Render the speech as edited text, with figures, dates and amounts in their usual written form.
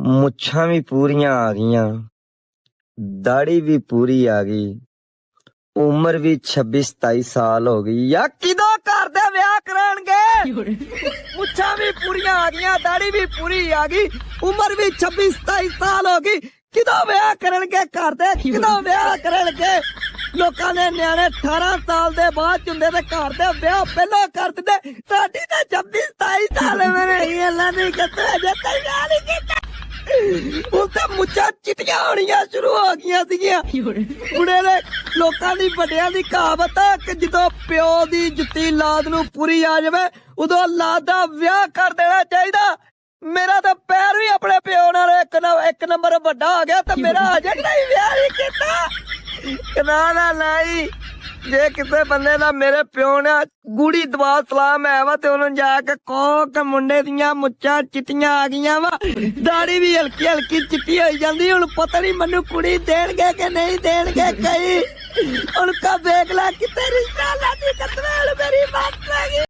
ਮੁੱਛਾਂ ਵੀ ਪੂਰੀਆਂ ਆ ਗਈਆਂ, ਦਾੜੀ ਵੀ ਪੂਰੀ ਆ ਗਈ, ਉਮਰ ਵੀ 26-27 ਸਾਲ ਹੋ ਗਈ। ਯਾ ਕਿਦੋਂ ਘਰ ਦੇ ਵਿਆਹ ਕਰਾਂਗੇ? ਮੁੱਛਾਂ ਵੀ ਪੂਰੀਆਂ ਆ ਗਈਆਂ, ਦਾੜੀ ਵੀ ਪੂਰੀ ਆ ਗਈ, ਉਮਰ ਵੀ 26-27 ਸਾਲ ਹੋ ਗਈ। ਕਿਦੋਂ ਵਿਆਹ ਕਰਨਗੇ ਘਰ ਦੇ? ਕਿਦੋਂ ਵਿਆਹ ਕਰਨਗੇ? ਲੋਕਾਂ ਦੇ ਨਿਆਣੇ 18 ਸਾਲ ਦੇ ਬਾਅਦ ਹੁੰਦੇ ਤੇ ਘਰ ਦੇ ਵਿਆਹ ਪਹਿਲਾਂ ਕਰ ਦਿੰਦੇ। ਸਾਡੀ ਤਾਂ 26-27 ਸਾਲ ਮੇਰੇ ਇਹਨਾਂ ਦੀ ਕਿਤੇ ਅਜੇ ਤੱਕ ਵਿਆਹ ਨਹੀਂ ਕੀਤਾ। ਉਹ ਤਾਂ ਮੁੱਛਾਂ ਚਿੱਟੀਆਂ ਹੋਣੀਆਂ ਸ਼ੁਰੂ ਹੋ ਗਈਆਂ ਸੀਗੀਆਂ। ਬੁੜੇ ਦੇ ਲੋਕਾਂ ਦੀ ਵੱਡਿਆਂ ਦੀ ਕਹਾਵਤ ਹੈ ਕਿ ਜਦੋਂ ਪਿਓ ਦੀ ਜੁੱਤੀ ਲਾਦ ਨੂੰ ਪੂਰੀ ਆ ਜਾਵੇ ਉਦੋਂ ਲਾਦ ਦਾ ਵਿਆਹ ਕਰ ਦੇਣਾ ਚਾਹੀਦਾ। ਮੇਰਾ ਤਾਂ ਪੈਰ ਵੀ ਆਪਣੇ ਪਿਓ ਨਾਲ ਇੱਕ ਨੰਬਰ ਵੱਡਾ ਹੋ ਗਿਆ ਤੇ ਮੇਰਾ ਅਜੇ ਨਹੀਂ ਵਿਆਹ ਨਹੀਂ ਕੀਤਾ। ਨਾ ਨਹੀਂ, ਜੇ ਕਿਸੇ ਬੰਦੇ ਦਾ ਮੇਰੇ ਪਿਓ ਨੇ ਗੂੜੀ ਦਵਾ ਸਲਾਮ ਹੈ ਵਾ ਤੇ ਉਹਨੂੰ ਜਾ ਕੇ ਕਹੋ ਕਿ ਮੁੰਡੇ ਦੀਆਂ ਮੁੱਛਾਂ ਚਿੱਟੀਆਂ ਆ ਗਈਆਂ ਵਾ, ਦਾੜੀ ਵੀ ਹਲਕੀ ਹਲਕੀ ਚਿੱਟੀ ਹੋਈ ਜਾਂਦੀ। ਹੁਣ ਪਤਾ ਨਹੀਂ ਮੈਨੂੰ ਕੁੜੀ ਦੇਣਗੇ ਕਿ ਨਹੀਂ ਦੇਣਗੇ। ਕਈ ਹੁਣ ਕਾ ਵੇਖ ਲੈ ਕਿਤੇ ਰਿਸ਼ਤਾ ਲੱਗ